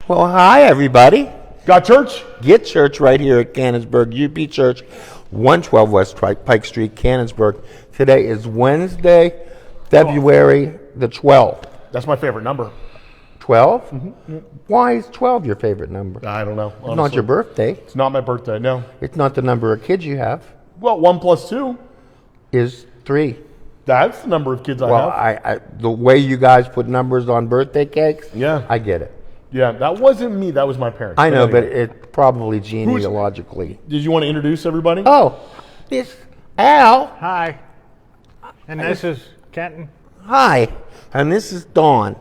Well, hi, everybody. Got church? Get church right here at Canonsburg, UP Church, 112 West Pike Street, Canonsburg. Today is Wednesday, February the 12th. That's my favorite number. 12? Mm-hmm. Why is 12 your favorite number? I don't know. It's not your birthday. It's not my birthday, no. It's not the number of kids you have. Well, 1 + 2 is 3. That's the number of kids I Well, have. the way you guys put numbers on birthday cakes, Yeah. I get it. Yeah, that wasn't me. That was my parents. I know, but anyway. it probably genealogically. Did you want to introduce everybody? Oh, it's Al. Hi. And this is Kenton. Hi, and this is Dawn.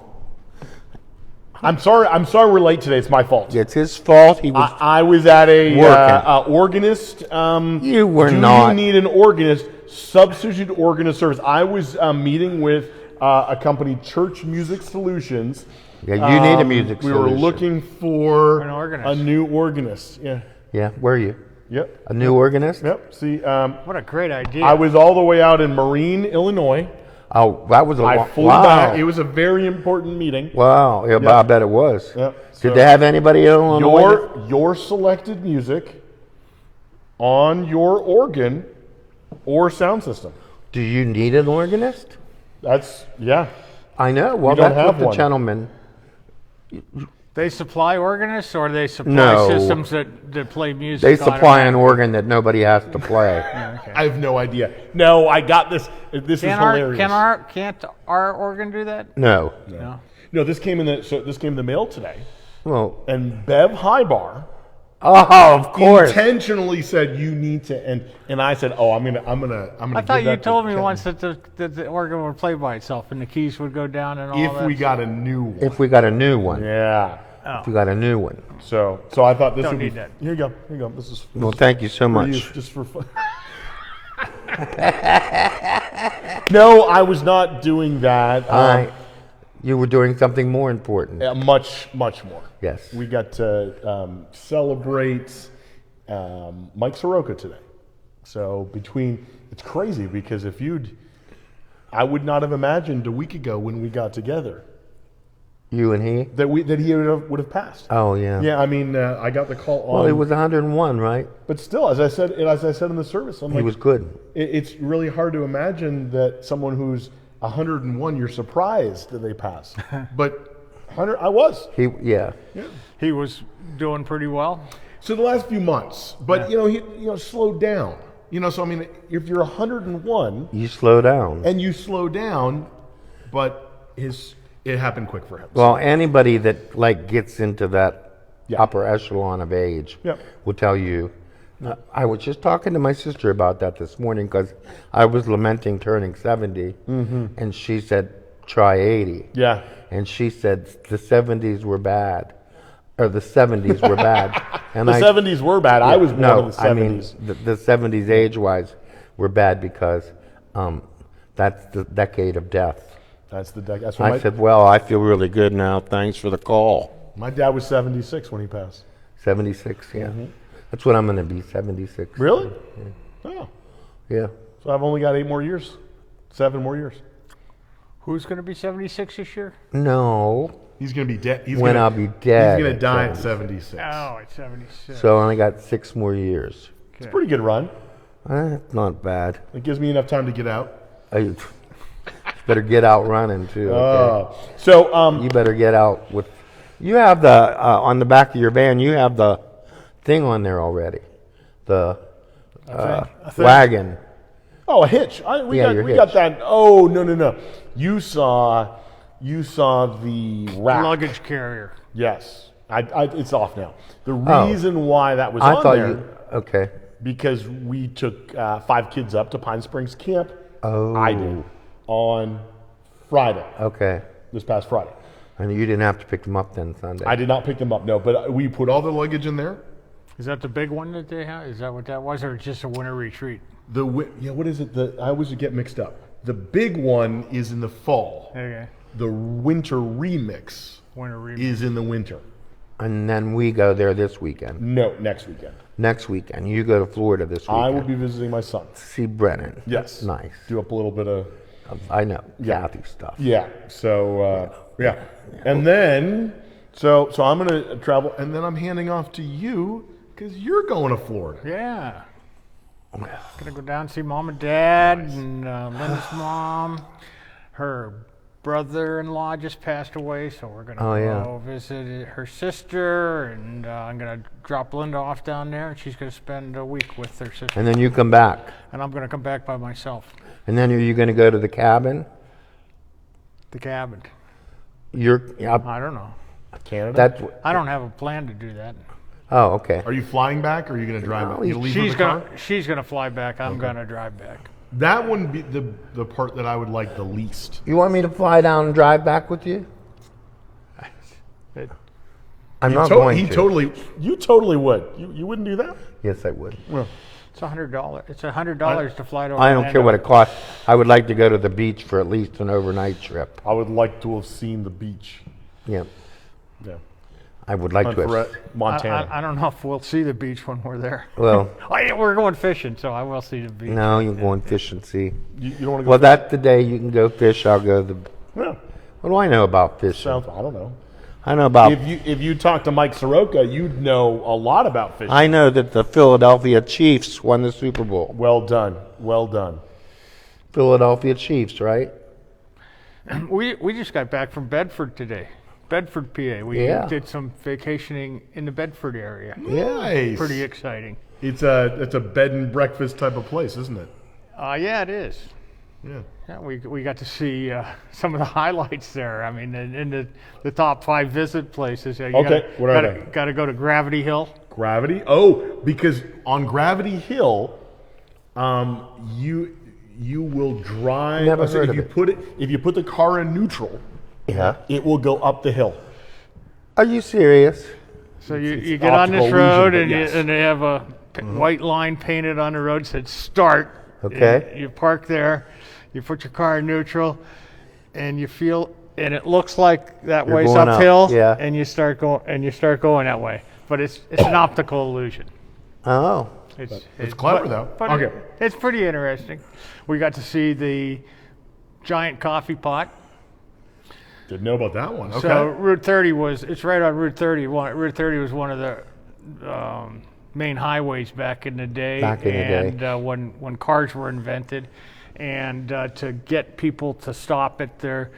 I'm sorry we're late today. It's my fault. It's his fault. He was. I was at a Working. organist. You were do not. you need an organist? Substitute organist service. I was meeting with a company, Church Music Solutions. Yeah, you need a music We solution. were looking for An organist. a new organist. Yeah. Yeah, where are you? Yep. A new organist? Yep. See, What a great idea. I was all the way out in Marine, Illinois. Oh, that was a I long. flew Wow. back. It was a very important meeting. Wow. Yeah, but I bet it was. Yep. Did they have anybody in Illinois? Your selected music on your organ or sound system. Do you need an organist? Yeah. I know. Well, don't that's have what the one. gentleman. They supply organists or they supply No. systems that play music? They supply an automatically? organ that nobody has to play. Okay. I have no idea. No, I got this. This is hilarious. Can't our organ do that? No. No. No, this came in the mail today, Well, and Bev Highbar oh, of course. intentionally said you need to, and I said, oh, I'm gonna. I thought you told me once that the organ would play by itself and the keys would go down and all if that. we got a new one. If we got a new one. Yeah. Oh. If we got a new one. So I thought this Don't would be. need that. Here you go. Here you go. This is. Well, thank you so for you, much. just for fun. No, I was not doing that. You were doing something more important. Much more. Yes. We got to celebrate Mike Soroka today. So it's crazy because I would not have imagined a week ago when we got together You and he? that he would have passed. Oh, yeah. Yeah, I mean, I got the call on. Well, he was 101, right? But still, as I said in the service, I'm He like, was good. It's really hard to imagine that someone who's 101, you're surprised that they pass. But 100, I was. Yeah. He was doing pretty well. So the last few months, but he slowed down. So I mean, if you're 101 You slow down. and you slow down, but it happened quick for him. Well, anybody that gets into that Yeah. upper echelon of age Yep. will tell you. I was just talking to my sister about that this morning because I was lamenting turning 70, and she said, "Try 80." Yeah. And she said the 70s were bad, or the 70s were bad. And The 70s were bad. I was born in the 70s. I mean the 70s age-wise were bad because that's the decade of death. That's that's what I said, well, I feel really good now. Thanks for the call. my dad was 76 when he passed. 76, yeah. That's what I'm going to be, 76. Really? Oh. Yeah. So I've only got 8 more years. 7 more years. Who's going to be 76 this year? No. He's going to be dead. I'll be dead. He's going at to die at 76. 76. Oh, it's 76. So I only got 6 more years. It's a pretty good run. Not bad. It gives me enough time to get out. You better get out running, too. Okay? So You better get out with... You have the... on the back of your van, you have the thing on there already. The wagon. oh, a hitch. We got that. Oh, no. You saw the wrap. Luggage carrier. Yes. It's off now. The reason why that was I on thought there you... Okay. because we took 5 kids up to Pine Springs Camp. Oh. I did on Friday. Okay. This past Friday. And you didn't have to pick them up then Sunday. I did not pick them up. No, but we put all the luggage in there. Is that the big one that they have? Is that what that was, or just a winter retreat? What is it? I always get mixed up. The big one is in the fall. Okay. The winter remix Winter retreat. is in the winter. And then we go there this weekend. No, next weekend. Next weekend. You go to Florida this weekend. I will be visiting my son. See Brennan. Yes. Nice. Do up a little bit of... I know. Kathy stuff. Yeah. So, yeah. And then So I'm going to travel, and then I'm handing off to you because you're going to Florida. Yeah. Gonna go down and see Mom and Dad and Linda's mom. Her brother-in-law just passed away, so we're gonna go visit her sister, and I'm gonna drop Linda off down there, and she's gonna spend a week with her sister. And then you come back. And I'm gonna come back by myself. And then are you going to go to the cabin? The cabin. I don't know. Canada? I don't have a plan to do that. Oh, okay. Are you flying back, or are you going to drive back? You leave She's in the car? she's gonna fly back. I'm gonna drive back. That wouldn't be the part that I would like the least. You want me to fly down and drive back with you? I'm not going to. You totally would. You wouldn't do that? Yes, I would. Well, It's $100. It's $100 to fly to Orlando. I don't care what it costs. I would like to go to the beach for at least an overnight trip. I would like to have seen the beach. Yeah, Yeah. I would like to have. Montana. I don't know if we'll see the beach when we're there. Well, We're going fishing, so I will see the beach. no, you're going fish and see. You don't want to go? Well, that's the day you can go fish. I'll go to the. Yeah. What do I know about fishing? I don't know. I know about. If you talk to Mike Soroka, you'd know a lot about fishing. I know that the Philadelphia Chiefs won the Super Bowl. Well done. Well done. Philadelphia Chiefs, right? We just got back from Bedford today. Bedford, PA. We did some vacationing in the Bedford area. Nice. Pretty exciting. It's a bed and breakfast type of place, isn't it? Yeah, it is. Yeah. Yeah, we got to see some of the highlights there. I mean, in the top 5 visit places. You What are they? Got to go to Gravity Hill. Gravity? Oh, because on Gravity Hill, you will drive. Never heard of if you put the car in neutral, it will go up the hill. Are you serious? So you it's get on this optical road, illusion, and, but yes. and they have a white line painted on the road that said "Start." Okay. And you park there, you put your car in neutral, and you feel, and it looks like that You're way's going up, uphill, yeah. and you start going that way. But it's an optical illusion. Oh. It's clever, though. But Okay. it's pretty interesting. We got to see the giant coffee pot. Didn't know about that one. Okay. So Route 30 it's right on Route 30. Route 30 was one of the main highways back in the day. And when cars were invented, and to get people to stop at their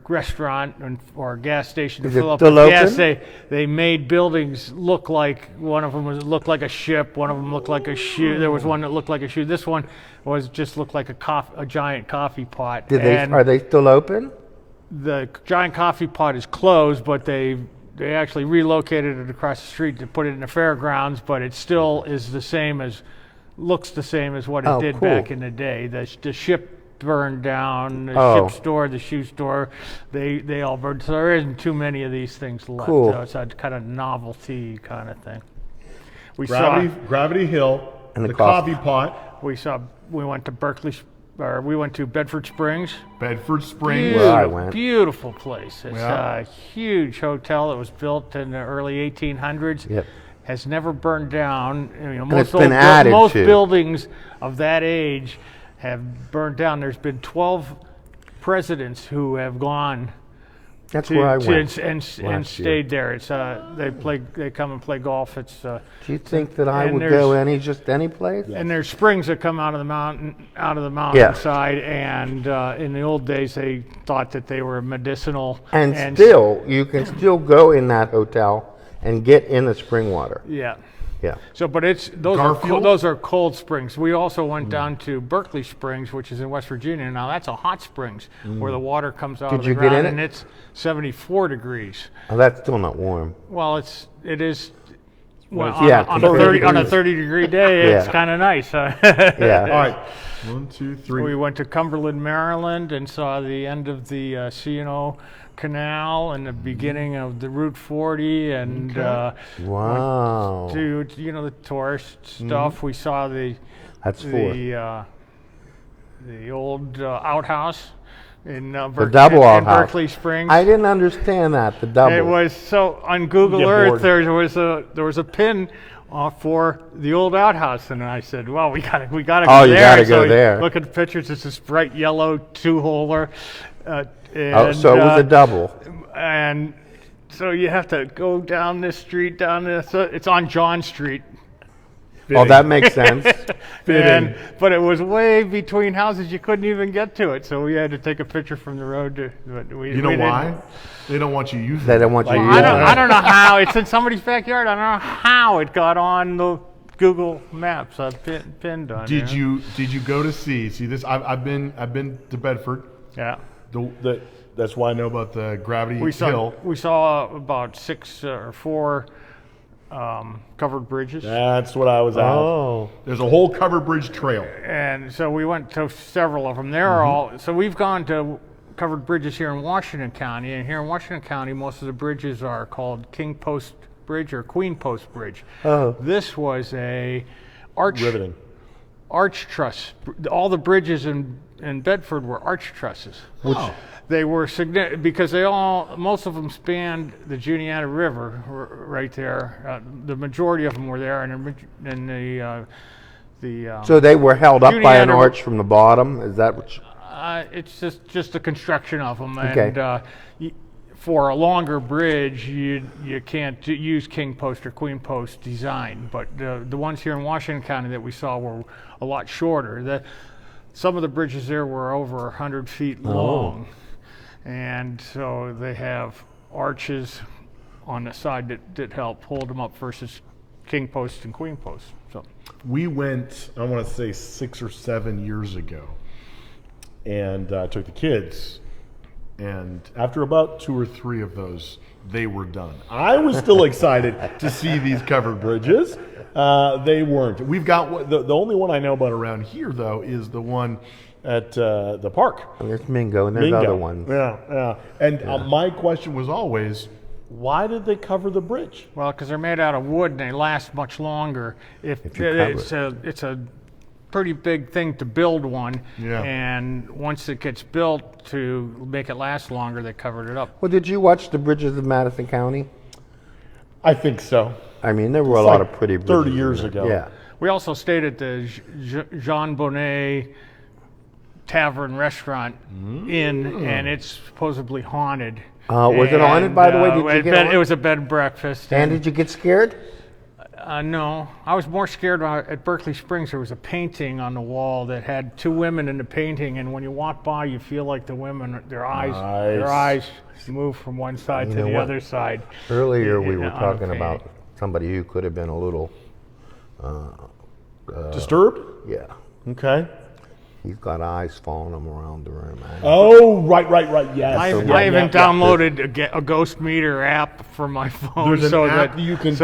restaurant or gas station to fill up with gas, they made buildings look like, one of them looked like a ship, one of them looked like a shoe. There was one that looked like a shoe. This one just looked like a giant coffee pot. Are they still open? The giant coffee pot is closed, but they actually relocated it across the street to put it in the fairgrounds, but it still is looks the same as what it did back in the day. The ship burned down, the ship store, the shoe store, they all burned. So there isn't too many of these things left. Cool. So it's a kind of novelty kind of thing. Gravity Hill, and the coffee pot. We went to Bedford Springs. Bedford Springs. Where I went. Beautiful place. It's a huge hotel that was built in the early 1800s. Yep. Has never burned down. It's been added most to. buildings of that age have burned down. There's been 12 presidents who have gone That's where I went and stayed there. It's they come and play golf. It's Do you think that I and would go any place? and there's springs that come out of the mountainside, and in the old days they thought that they were medicinal. And still, you can still go in that hotel and get in the spring water. Yeah. Yeah. So, but those are cold springs. We also went down to Berkeley Springs, which is in West Virginia. Now that's a hot springs where the water comes out of the you ground, get in and it's 74 degrees. Oh, that's still not warm. Well, it is. Well, Yeah, on a 30-degree day, it's Yeah. kind of nice. Yeah. All right. 1, 2, 3. We went to Cumberland, Maryland, and saw the end of the C&O Canal and the beginning of the Route 40, and Wow. to the tourist stuff. We saw That's 4. the old outhouse in double outhouse. Berkeley Springs. I didn't understand that, the double. It was so on Google Get Earth. bored. There was a pin for the old outhouse, and I said, "Well, we gotta go Oh, there." you gotta go there. Look at the pictures. It's this bright yellow 2-holer. So it was a double. And so you have to go down this street, down this. So it's on John Street. Oh, that makes sense. But it was way between houses. You couldn't even get to it. So we had to take a picture from the road. You know why? They don't want you using They it. don't want you I using it. don't know how. It's in somebody's backyard. I don't know how it got on the Google Maps. I pinned on. Did you go to see this? I've been to Bedford. Yeah. That's why I know about the Gravity Hill. We saw about 6 or 4 covered bridges. That's what I was at. Oh. There's a whole covered bridge trail. And so we went to several of them. They're all, so we've gone to covered bridges here in Washington County, and here in Washington County, most of the bridges are called King Post Bridge or Queen Post Bridge. Oh. This was a Riveting. arch truss. All the bridges in Bedford were arch trusses. They were significant because most of them spanned the Juniata River right there. The majority of them were there, and the So they were held up by an Juniata- arch from the bottom? Is that what it's just the construction of them, Okay. and for a longer bridge, you can't use King Post or Queen Post design. But the ones here in Washington County that we saw were a lot shorter. Some of the bridges there were over 100 feet long, and so they have arches on the side that help hold them up versus King Post and Queen Post. So We went, I want to say 6 or 7 years ago, and took the kids. And after about 2 or 3 of those, they were done. I was still excited to see these covered bridges. They weren't. We've got the only one I know about around here, though, is the one at the park. And there's Mingo, and there's Bingo. other ones. Yeah. And my question was always, why did they cover the bridge? well, because they're made out of wood and they last much longer. If you cover It's a pretty big thing to build one, Yeah. and once it gets built to make it last longer, they covered it up. Well, did you watch the bridges of Madison County? I think so. I mean, there were a It's lot like of pretty bridges. 30 years in there. ago. Yeah. We also stayed at the Jean Bonnet Tavern Restaurant Inn, and it's supposedly haunted. Was it haunted, by the way? Did you get on? It was a bed and breakfast. And did you get scared? No, I was more scared at Berkeley Springs. There was a painting on the wall that had 2 women in the painting, and when you walk by, you feel like the women, their eyes move from one side You to know the what? other side. Earlier, we were on the talking painting. about somebody who could have been a little, Disturbed? yeah. Okay. He's got eyes following him around the room. Oh, right. Yes. I Yeah, even yeah. downloaded a ghost meter app for my phone, There's an so app that you can-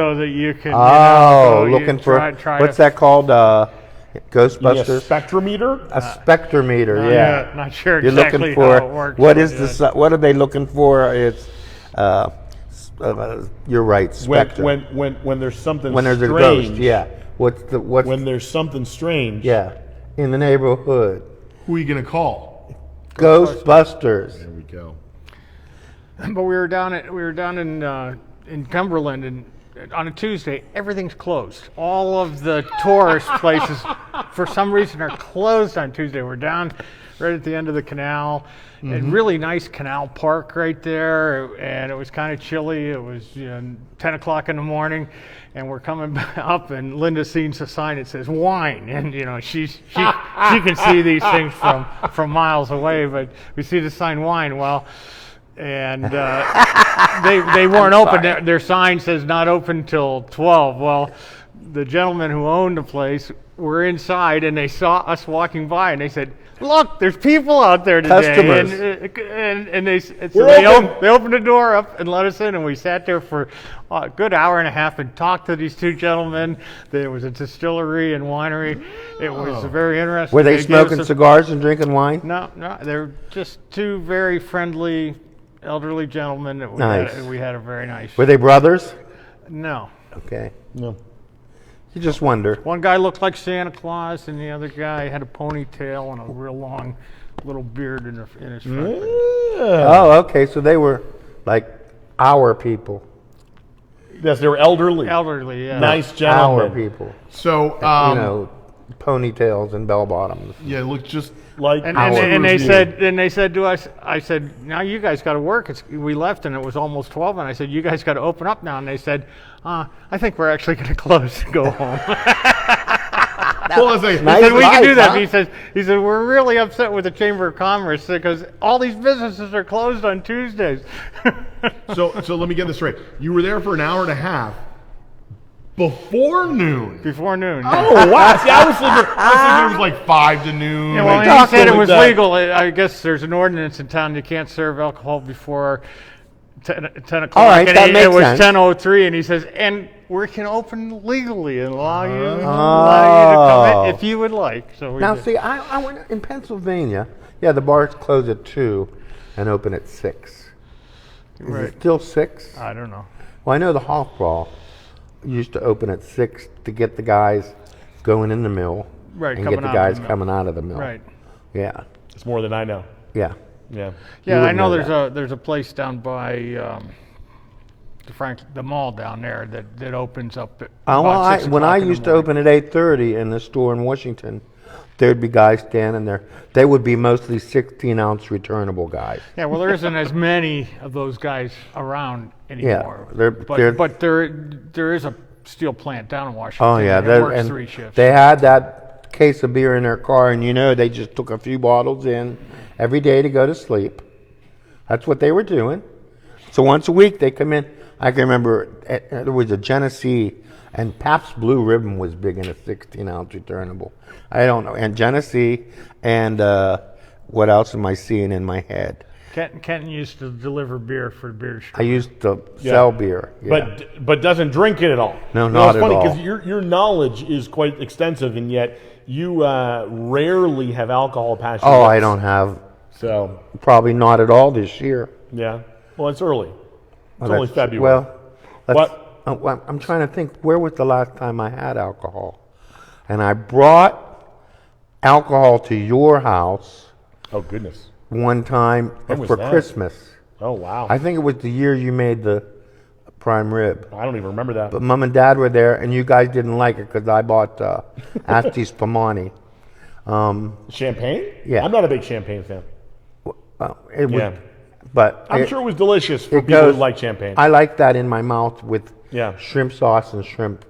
Oh, you looking for, try what's to, that called? Yeah, Ghostbusters? spectrometer? A spectrometer, yeah. Not sure You're exactly looking for, how it works. what but, is what are they looking for? It's, you're right, spectrum. When there's something When there's a strange. ghost, yeah. When there's something strange, yeah, in the neighborhood. who are you going to call? Ghostbusters. There we go. But we were down in Cumberland, and on a Tuesday, everything's closed. All of the tourist places, for some reason, are closed on Tuesday. We're down right at the end of the canal, and really nice canal park right there. And it was kind of chilly. It was 10 o'clock in the morning, and we're coming up, and Linda sees a sign that says wine, and she can see these things from miles away, but we see the sign wine. Well. And they weren't open. Their sign says not open till 12. Well, the gentlemen who owned the place were inside, and they saw us walking by, and they said, "Look, there's people out there today." Customers. And they open. they opened the door up and let us in, and we sat there for a good hour and a half and talked to these 2 gentlemen. There was a distillery and winery. It was very interesting. Were they gave us smoking a- cigars and drinking wine? No, they're just 2 very friendly elderly gentlemen that Nice. we had a very nice. Were they brothers? No, Okay. No. You just wonder. one guy looked like Santa Claus, and the other guy had a ponytail and a real long little beard in his front. Oh, okay. So they were like our people. Yes, they were elderly. Elderly, yeah. Nice Our gentlemen. people. So, You know, ponytails and bell bottoms. Yeah, it looks just like. And they said to us, I said, now you guys got to work. We left and it was almost 12, and I said, you guys got to open up now. And they said, I think we're actually going to close and go home. Well, I was like, He Nice said, we can do that. huh? He said, we're really upset with the Chamber of Commerce because all these businesses are closed on Tuesdays. so let me get this straight. You were there for an hour and a half before noon. Before noon. Oh wow! See, I was thinking it was like 5 to noon. Yeah, well, like, he said it like was that. legal. I guess there's an ordinance in town you can't serve alcohol before 10 o'clock. All right, and that makes it was sense. 10:03, and he says, and we can open legally and allow you to come in if you would like. So we Now, did. see, I went in Pennsylvania. Yeah, the bars close at 2 and open at 6. Is Right. it still 6? I don't know. Well, I know the Hawk Ball used to open at 6 to get the guys going in the mill. Right, and coming get the out of guys the mill. coming out of the mill. Right. Yeah, It's more than I know. yeah. Yeah. Yeah, I wouldn't know know there's a place down by the mall down there that opens up at Well, about 6 when I o'clock in the used to morning. open at 8:30 in the store in Washington, there'd be guys standing there. They would be mostly 16-ounce returnable guys. Yeah, well, there isn't as many of those guys around anymore. they're- but there is a steel plant down in Washington. Oh yeah, that works and 3 shifts. they had that case of beer in their car, and they just took a few bottles in every day to go to sleep. That's what they were doing. So once a week they come in. I can remember there was a Genesee, and Pabst Blue Ribbon was big in a 16-ounce returnable. I don't know, and Genesee, and what else am I seeing in my head? Kenton used to deliver beer for beer I store. used to sell beer. Yeah. But doesn't drink it at all. No, You not it's funny at all. because your knowledge is quite extensive, and yet you rarely have alcohol past your Oh, lips. I don't have, So probably not at all this year. yeah. Well, it's early. It's Well, only that's- February. Well, What? well, I'm trying to think. Where was the last time I had alcohol? And I brought alcohol to your house Oh goodness. one time When was for that? Christmas. Oh wow. I think it was the year you made the prime rib. I don't even remember that. But Mom and Dad were there, and you guys didn't like it because I bought Asti Spumani. Champagne? Yeah. I'm not a big champagne fan. It was, Yeah. but I'm sure it was delicious for it people goes- who like champagne. I like that in my mouth with Yeah. shrimp sauce and shrimp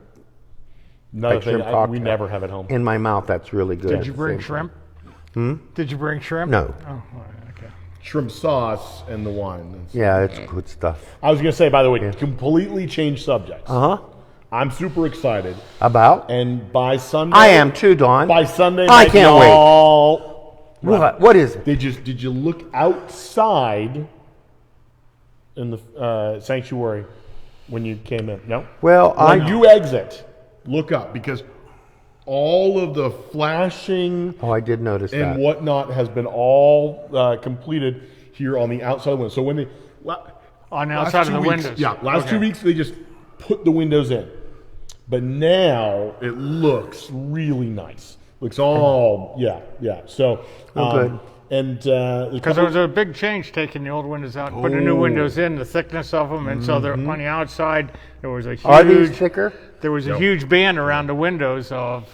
Another like thing shrimp we cocktail. never have at home. in my mouth. That's really good. Did you bring shrimp? Did you bring shrimp? No. Oh, all right, okay. Shrimp sauce and the wine. Yeah, it's good stuff. I was going to say, by the way, completely change subjects. Uh huh. I'm super excited. About? And by Sunday, I am too, Don. By Sunday, I night, can't wait. y'all- What? What is it? Did you look outside in the sanctuary when you came in? No. Well, When I. you exit, look up because all of the flashing Oh, I did notice and that. whatnot has been all completed here on the outside window. So when they On the last outside of 2 the weeks- windows. yeah, last 2 weeks they just put the windows in, but now it looks really nice. Looks all yeah. So good. and Because there was a big change taking the old windows out, and putting the new windows in, the thickness of them, and so they're on the outside. There was a Are these huge, thicker? there was a huge band around the windows of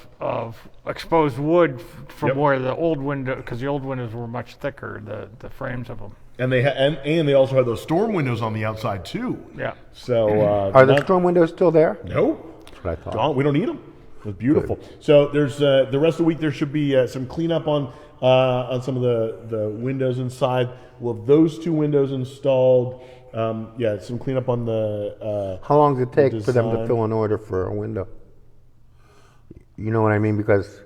exposed wood from Yep. where the old window, because the old windows were much thicker, the frames of them. and they and they also had those storm windows on the outside too. Yeah. So Are the storm windows still there? no? That's what I thought. We don't need them. It's beautiful. So there's the rest of the week. There should be some cleanup on some of the windows inside. We'll have those 2 windows installed. Some cleanup on the. How long does it take for them to design. fill an order for a window? You know what I mean? Because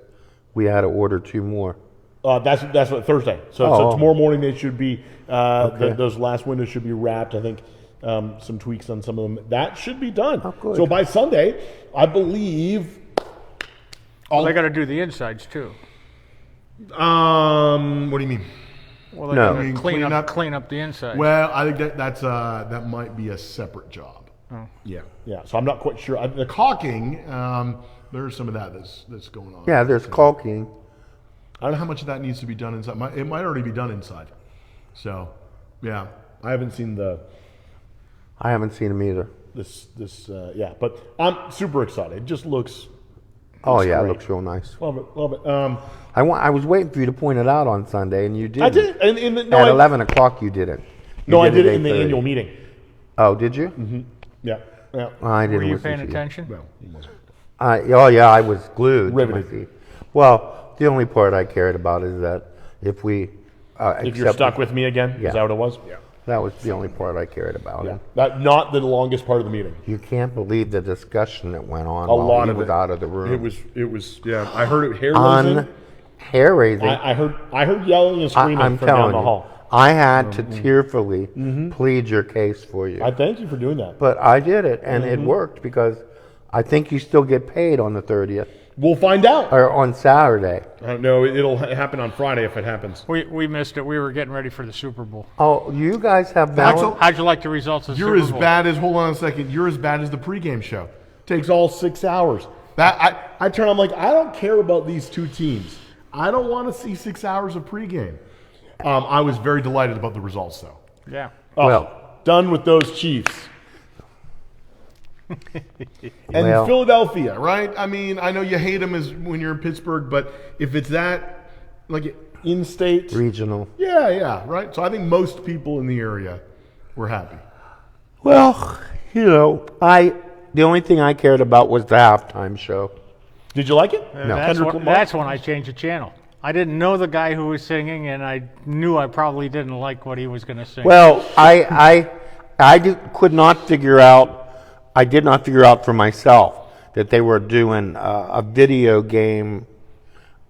we had to order 2 more. That's what Thursday. So Oh. tomorrow morning they should be. Okay. Those last windows should be wrapped. I think some tweaks on some of them. That should be done. Oh, good. So by Sunday, I believe. Well, they got to do the insides too. What do you mean? Well, they're No. going You mean to clean up? clean up the inside. Well, I think that might be a separate job. Oh. Yeah. So I'm not quite sure. The caulking, there's some of that that's going on. Yeah, there's caulking. I don't know how much of that needs to be done inside. It might already be done inside. So, yeah, I haven't seen I haven't seen them either. this. But I'm super excited. It just looks Oh yeah, it great. looks real nice. Love it. I was waiting for you to point it out on Sunday, and you did. I did. And At 11 o'clock, you did it. I did it in the 8:30. annual meeting. Oh, did you? Mm-hmm. Yeah. I didn't Were you listen paying to you. attention? Well, he wasn't. Oh yeah, I was glued. to my Riveted. seat. Well, the only part I cared about is that if we If you're stuck with me again, Yeah. is that what it was? Yeah. that was the only part I cared about. Yeah. That not the longest part of the meeting. You can't believe the discussion that went on A while lot he of was it. out of the room. It was. Yeah. I heard it hair raising. Hair raising. I heard yelling and screaming I'm from down telling the you, hall. I had to tearfully plead your case for you. I thank you for doing that. But I did it, and it worked because I think you still get paid on the 30th We'll find out. or on Saturday. No, it'll happen on Friday if it happens. We missed it. We were getting ready for the Super Bowl. Oh, you guys have Axel, valid. How'd you like the results of the You're Super as Bowl? bad as, hold on a second, you're as bad as the pregame show. Takes all 6 hours. I turn. I'm like, I don't care about these two teams. I don't want to see 6 hours of pregame. I was very delighted about the results, though. Yeah. Well, Done with those Chiefs. And Well- Philadelphia, right? I mean, I know you hate them as when you're in Pittsburgh, but if it's that, like, In-state. regional. yeah, right? So I think most people in the area were happy. Well, the only thing I cared about was the halftime show. Did you like it? And that's when I changed the channel. I didn't know the guy who was singing, and I knew I probably didn't like what he was going to sing. Well, could not figure out. I did not figure out for myself that they were doing a video game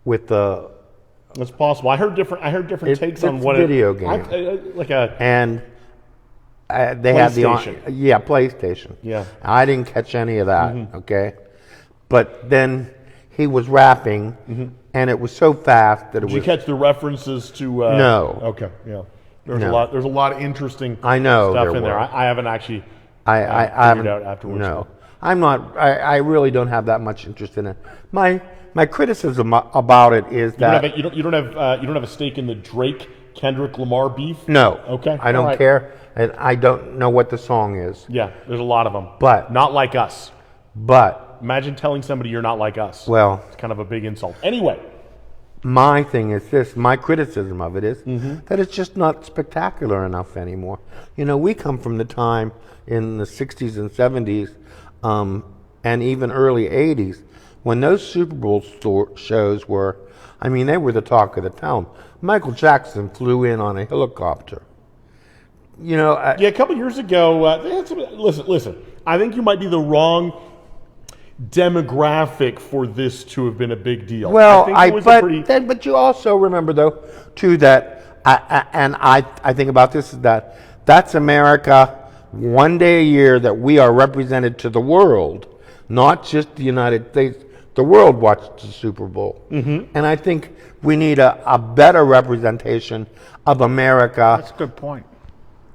with the It's possible. I heard different takes on it's what video it, game. like a and they had the PlayStation. PlayStation. Yeah. I didn't catch any of that. Okay, but then he was rapping, and it was so fast that it Did you was. catch the references to? No. Okay. Yeah. There's No. a lot. There's a lot of interesting. I know stuff there in there. were. I haven't actually. I figured haven't out afterwards. No, I'm not. I really don't have that much interest in it. My criticism about it is that You don't have a stake in the Drake Kendrick Lamar beef. no. Okay. I don't All right. care, and I don't know what the song is. Yeah. There's a lot of them. But- not like us. But Imagine telling somebody you're not like us. well, It's kind of a big insult. Anyway. my thing is this. My criticism of it is Mm-hmm. that it's just not spectacular enough anymore. We come from the time in the '60s and '70s, and even early '80s, when those Super Bowl shows were. I mean, they were the talk of the town. Michael Jackson flew in on a helicopter. Yeah, a couple years ago, they had some, listen. I think you might be the wrong demographic for this to have been a big deal. Well, I think it was a pretty. but you also remember though, too, that I think about this is that's America. One day a year that we are represented to the world, not just the United States. The world watches the Super Bowl, and I think we need a better representation of America. That's a good point.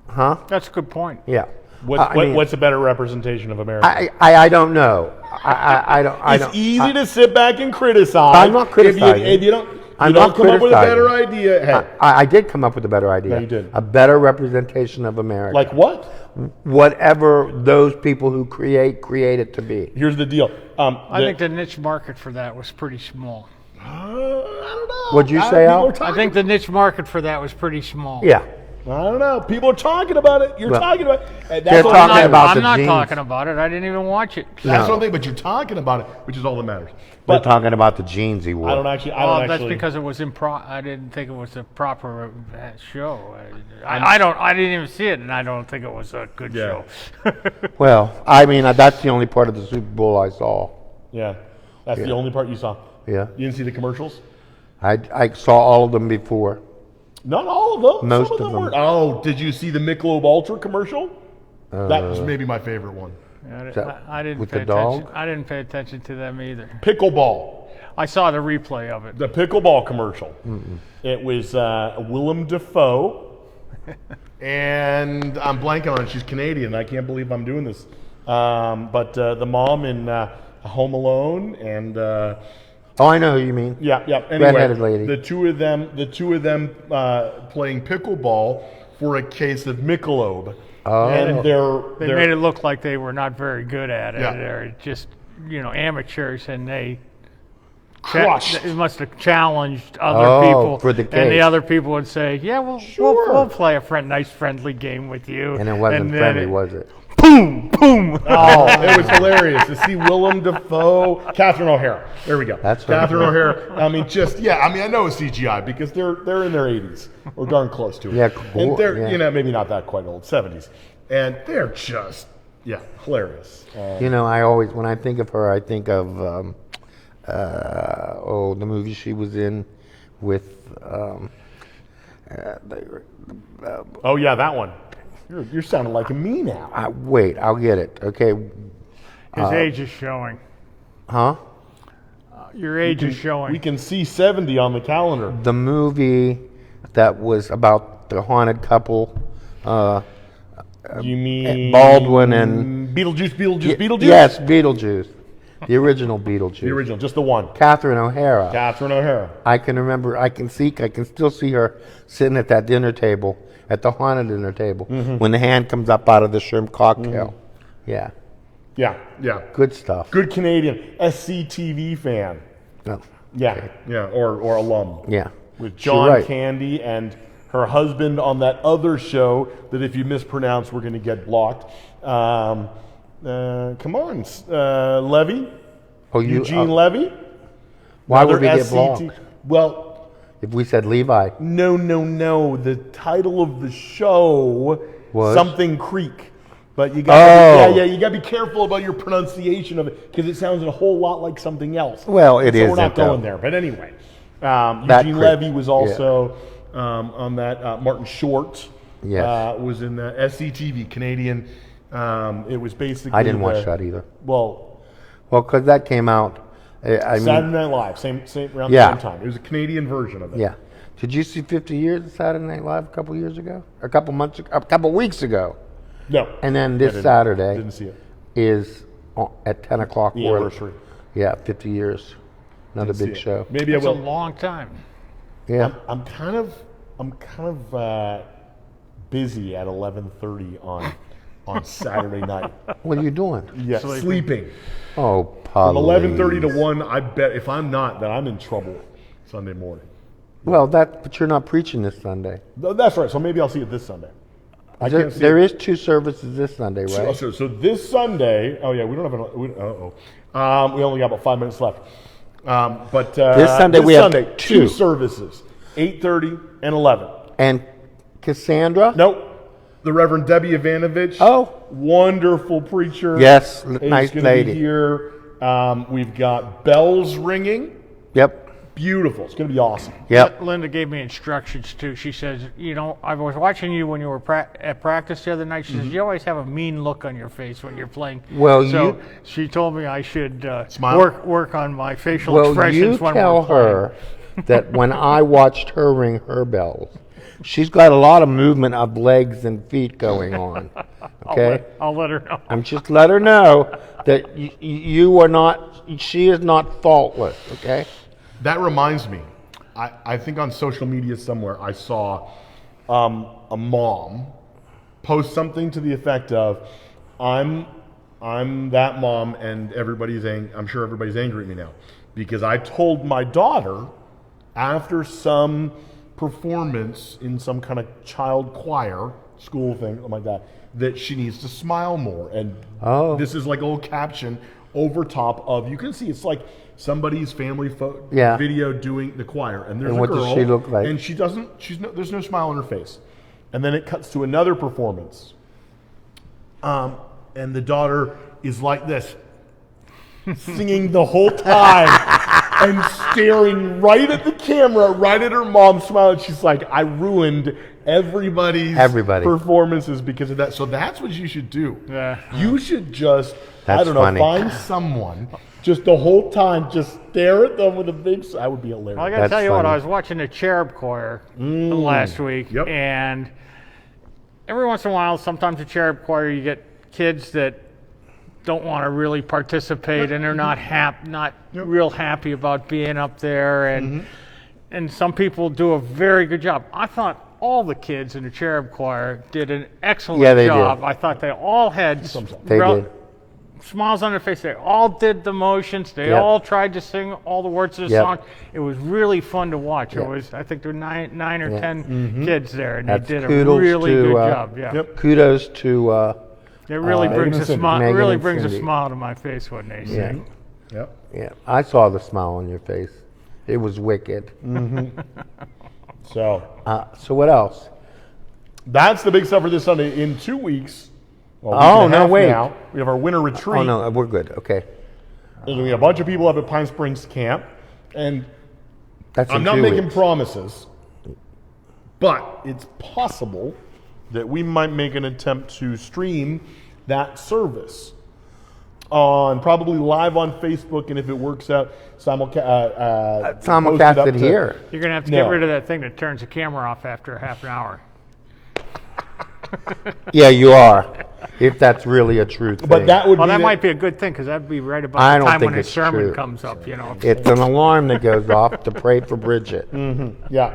Huh? That's a good point. Yeah. What's a better representation of America? I don't know. I don't. It's easy to sit back and criticize. I'm not criticizing. If you don't I'm come not up with a better criticizing. idea. Hey, I did come up with a better idea. No, you did. A better representation of America. like what? Whatever those people who create it to be. Here's the deal. I think the niche market for that was pretty small. I don't know. What'd you say, Al? I think the niche market for that was pretty small. Yeah. I don't know. People are talking about it. You're Well, talking about it. And they're what talking I'm about I'm the not jeans. talking about it. I didn't even watch it. That's No. one thing, but you're talking about it, which is all that matters. We're But- talking about the jeans he wore. I don't actually. Well, that's because it was I didn't think it was a proper show. I didn't even see it, and I don't think it was a good Yeah. show. Well, I mean, that's the only part of the Super Bowl I saw. Yeah, that's the only part you saw. Yeah. You didn't see the commercials? I saw all of them before. Not all of them. Most Some of them. weren't. Oh, did you see the Michelob Ultra commercial? That was maybe my favorite one. I didn't with pay the dog? attention. I didn't pay attention to them either. Pickleball. I saw the replay of it. The pickleball commercial. It was Willem Dafoe. And I'm blanking on it. She's Canadian. I can't believe I'm doing this. But the mom in Home Alone and Oh, I know who you mean. yeah. Anyway, Redheaded lady. The two of them playing pickleball for a case of Michelob. Oh. And They made it look like they were not very good at it. Yeah. They're just amateurs, and they crushed. It must have challenged other Oh, people, for the and the case. other people would say, "Yeah, we'll play a nice friendly game with you." And it wasn't then friendly, was it? Boom, boom. Oh, it was hilarious to see Willem Dafoe, Catherine O'Hara. There we go. That's right. Catherine O'Hara. I mean, I know it's CGI because they're in their 80s or darn close to it. Yeah, and cool, they're yeah. maybe not that quite old, 70s, and they're just hilarious. I always, when I think of her, I think of the movie she was in with. Oh yeah, that one. You're sounding like me now. Wait, I'll get it. Okay, His age is showing. huh? Your age is showing. We can see 70 on the calendar. The movie that was about the haunted couple. You mean Baldwin and Beetlejuice? Yes, Beetlejuice, the original Beetlejuice. The original, just the one. Catherine O'Hara. Catherine O'Hara. I can remember. I can still see her sitting at that dinner table, at the haunted dinner table, when the hand comes up out of the shrimp cocktail. Yeah, Yeah. good stuff. Good Canadian SCTV fan. Oh, Yeah, or alum. yeah, With She's John right. Candy and her husband on that other show that if you mispronounce, we're going to get blocked. Come on, Levy? Oh, Eugene Levy? Why would we Another get blocked? Well, If we said Levi, no. The title of the show Was? Something Creek. But you got Oh. you got to be careful about your pronunciation of it because it sounds a whole lot like something else. Well, it so isn't, we're not going though. there. But anyway, That Eugene Creek, Levy was also on that. Martin Short Yes. was in the SCTV Canadian. It was basically I didn't watch that either. Well, Because that came out. I mean, Saturday Night Live, same around Yeah. the same time. It was a Canadian version of it. yeah. Did you see 50 Years of Saturday Night Live a couple years ago? A couple months ago? A couple weeks ago? No. And then I this didn't- Saturday Didn't see it. is at 10 o'clock. The anniversary. Yeah, 50 years. Another See big it. show. Maybe I It's a will. long time. Yeah. I'm kind of busy at 11:30 on Saturday night. What are you doing? Yeah, sleeping. Oh, From 11:30 to please. 1, I bet if I'm not, then I'm in trouble Sunday morning. Well, but you're not preaching this Sunday. That's right. So maybe I'll see it this Sunday. I There, can't see there it. is 2 services this Sunday, right? So this Sunday. Oh yeah, we don't have. We only got about 5 minutes left. But This Sunday we have Sunday, 2 services, 8:30 and 11. And Cassandra? Nope. The Reverend Debbie Ivanovich. Oh. Wonderful preacher. Yes, is nice gonna lady. Be here. We've got bells ringing. Yep. Beautiful. It's going to be awesome. Yep. Linda gave me instructions too. She says, I was watching you when you were at practice the other night. She says, you always have a mean look on your face when you're playing. Well, so she told me I should Smile. work on my facial Well, expressions you when tell we're playing. her that when I watched her ring her bells, she's got a lot of movement of legs and feet going on. Okay? I'll let her know. I'm just let her know that you are not, she is not faultless, okay? That reminds me. I think on social media somewhere I saw a mom post something to the effect of, "I'm that mom, and I'm sure everybody's angry at me now because I told my daughter after some performance in some kind of child choir school thing, something like that she needs to smile more." And this is like a little caption over top of, you can see it's like somebody's family video doing the choir, and there's And a what girl, does she look like? and she doesn't. There's no smile on her face, and then it cuts to another performance, and the daughter is like this, Singing the whole time and staring right at the camera, right at her mom, smiling. She's like, "I ruined everybody's Everybody. performances because of that." So that's what you should do. Yeah. You should just, That's funny. find someone just the whole time, just stare at them with a big. That would be hilarious. Well, I got to That's tell you what, funny. I was watching the cherub choir last week, Yep. and every once in a while, sometimes the cherub choir, you get kids that don't want to really participate, and they're not real happy about being up there, and some people do a very good job. I thought all the kids in the cherub choir did an excellent Yeah, they job. did. I thought they all had They did. smiles on their face. They all did the motions. They Yep. all tried to sing all the words of the Yep. song. It was really fun to watch. Yep. It was, I think there were nine or Yeah. 10 kids there, and That's they did a kudos really to, good job. Yeah. Yep. Kudos to It really Megan brings and a Cindy. smile. Megan Really and brings a Cindy. smile to my face when they yeah, sing. Yep. yeah. I saw the smile on your face. It was wicked. So So what else? that's the big stuff for this Sunday. In 2 weeks, well, a Oh, week and a no, half wait. now, we have our winter retreat. Oh no, we're good. Okay, There's going to be a bunch of people up at Pine Springs Camp, and that's in I'm not 2 making weeks. promises, but it's possible that we might make an attempt to stream that service on probably live on Facebook, and if it works out, Simulcast it here. You're going to have to No. get rid of that thing that turns the camera off after half an hour. Yeah, you are. If that's really a true thing. But that would Well, be that the- might be a good thing because that'd be right I about the don't time think when his it's sermon true. comes up. You know. It's an alarm that goes off to pray for Bridget. yeah.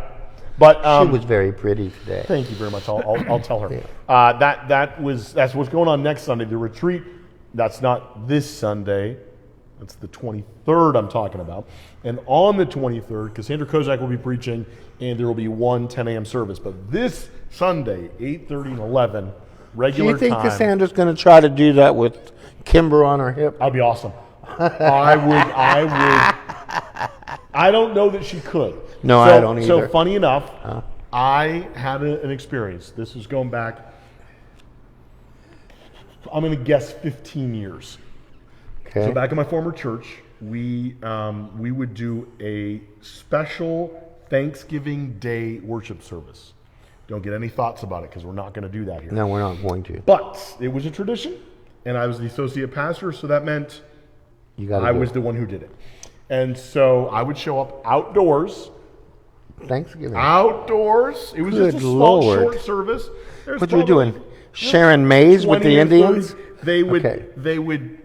But She was very pretty today. thank you very much. I'll tell her. That's what's going on next Sunday. The retreat. That's not this Sunday. That's the 23rd I'm talking about. And on the 23rd, Cassandra Kozak will be preaching, and there will be one 10 a.m. service. But this Sunday, 8:30 and 11, Do regular you think time. Cassandra's going to try to do that with Kimber on her hip? That'd be awesome. I would. I don't know that she could. No, So- I don't either. So funny enough, I had an experience. This was going back, I'm going to guess 15 years. Okay. So back in my former church, we would do a special Thanksgiving Day worship service. Don't get any thoughts about it because we're not going to do that here. No, we're not going to. But it was a tradition, and I was the associate pastor, so that meant You got to. I was the one who did it. And so I would show up outdoors. Thanksgiving. Outdoors. It was Good just a small, Lord. short service. There's What were you probably doing? Sharing maize with 20 the or 30. Indians? Okay. They would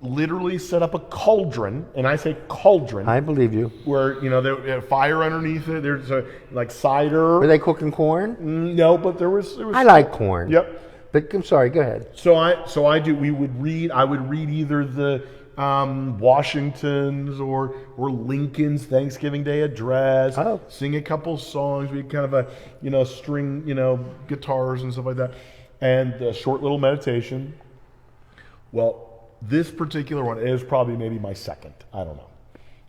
literally set up a cauldron, and I say cauldron, I believe you. where there had fire underneath it. There's like cider. Were they cooking corn? No, but there was. I like corn. Yep. But I'm sorry. Go ahead. So I do. We would read. I would read either the Washington's or Lincoln's Thanksgiving Day address. Oh. Sing a couple songs. We had kind of a string guitars and stuff like that, and a short little meditation. Well, this particular one is probably maybe my second. I don't know,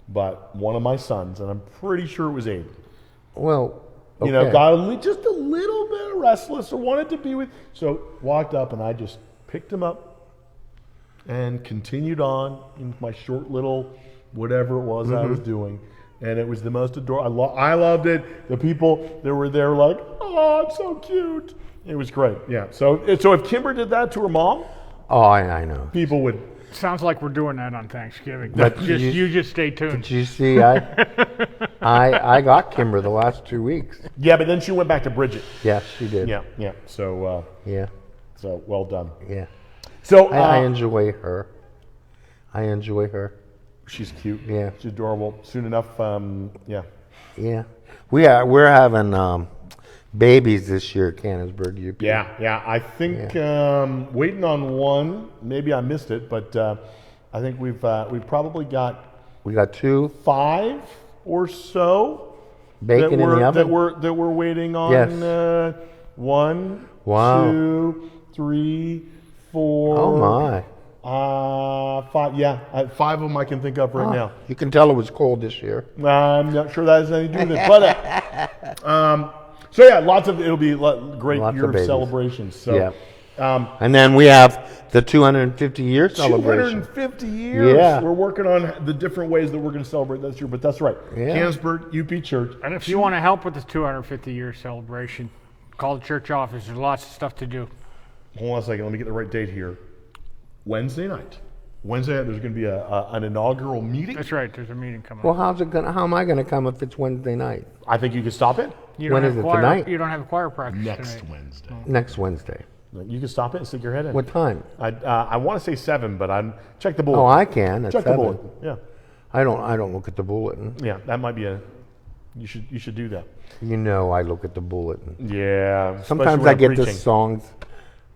but one of my sons, and I'm pretty sure it was Aiden. Well, okay. Got just a little bit restless or wanted to be with. So walked up and I just picked him up and continued on in my short little whatever it was I was doing. And it was the most adorable. I loved it. The people that were there were like, oh, it's so cute. It was great. Yeah. So if Kimber did that to her mom, Oh, I know. people would. Sounds like we're doing that on Thanksgiving. But you just stay tuned. Did you see? I got Kimber the last 2 weeks. Yeah, but then she went back to Bridget. Yes, she did. Yeah, yeah. So Yeah. well done. Yeah. So I enjoy her. I enjoy her. she's cute. Yeah. She's adorable. Soon enough, yeah. Yeah. We're having babies this year at Canonsburg, UP. Yeah. I think waiting on one. Maybe I missed it, but I think we've probably got We got 2 5 or so bacon in the oven. that we're waiting on. Yes. 1, Wow. 2, 3, 4. Oh my. 5. Yeah, 5 of them I can think of right now. You can tell it was cold this year. I'm not sure that has anything to do with it, but so yeah, it'll be great Lots year of of babies. celebrations. So, Yeah. And then we have the 250-year celebration. 250 years. Yeah. We're working on the different ways that we're going to celebrate this year, but that's right. Yeah. Canonsburg UP Church. And if you want to help with the 250-year celebration, call the church office. There's lots of stuff to do. Hold on a second. Let me get the right date here. Wednesday night. Wednesday night, there's going to be an inaugural meeting. That's right. There's a meeting coming Well, up. how am I going to come if it's Wednesday night? I think you can stop it You when don't is have it, choir, tonight? You don't have a choir practice next tonight. Wednesday. Next Wednesday. You can stop it and stick your head in. What time? I want to say 7, but check the bulletin. Oh, I can at check the 7. bulletin. Yeah. I don't look at the bulletin. Yeah, that might be you should do that. You know I look at the bulletin. Yeah. Sometimes especially when I I'm get the preaching. songs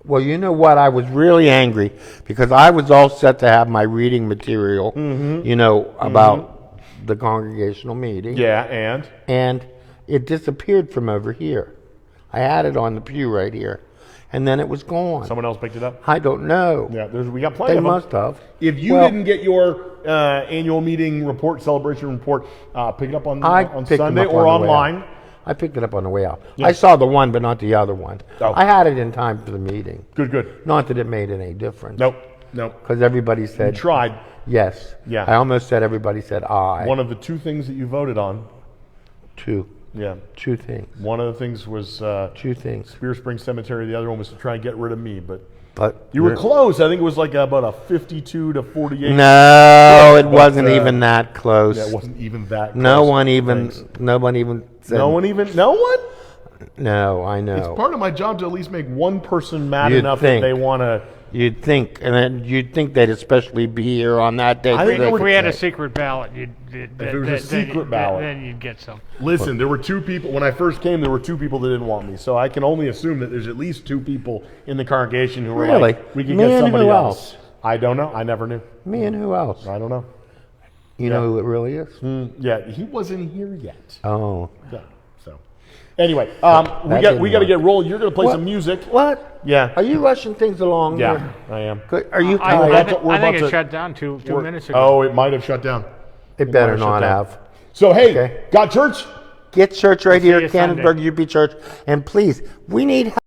Well, you know what? I was really angry because I was all set to have my reading material, you know, about the congregational meeting. Yeah, and? And it disappeared from over here. I had it on the pew right here. And then it was gone. Someone else picked it up? I don't know. Yeah, we got plenty They of them. must have. If you Well, didn't get your annual meeting report, celebration report, pick it up on picked them Sunday up or on the way online. out. I picked it up on the way out. I saw the one, but not the other one. Oh. I had it in time for the meeting. Good. Not that it made any difference. Nope. Because everybody said Tried. yes. Yeah. I almost said everybody said aye. One of the two things that you voted on. Two. Yeah. Two things. One of the things was Two things. Spear Spring Cemetery. The other one was to try and get rid of me. But But you were close. I think it was like about a 52 to 48. No, it But, wasn't even that close. Yeah, it wasn't even that close. No one even Thanks. said. No one? No, I know. It's part of my job to at least make one person mad You'd enough think. that they want to. You'd think, and then you'd think they'd especially be here on that day. I think If would we had a say. secret ballot, If it was a secret ballot. then you'd get some. Listen, there were two people, when I first came, there were two people that didn't want me. So I can only assume that there's at least two people in the congregation who were Really? like, we can Me get and somebody who else. I don't know. I never knew. Me and who else? I don't know. You know who it really is? Yeah, he wasn't here yet. Oh. Yeah, so. Anyway, we didn't got to work. get rolling. You're going to play What? some music. What? Yeah. Are you rushing things along? Yeah, here? I am. Are you I, tired? we're I, about to- thi- we're I think about it to- shut down two minutes ago. Oh, it might have shut down. It better might have shut not down. have. So, hey, Okay. got church? Get church right here, you Sunday. Canonsburg UP Church. And please, we need help.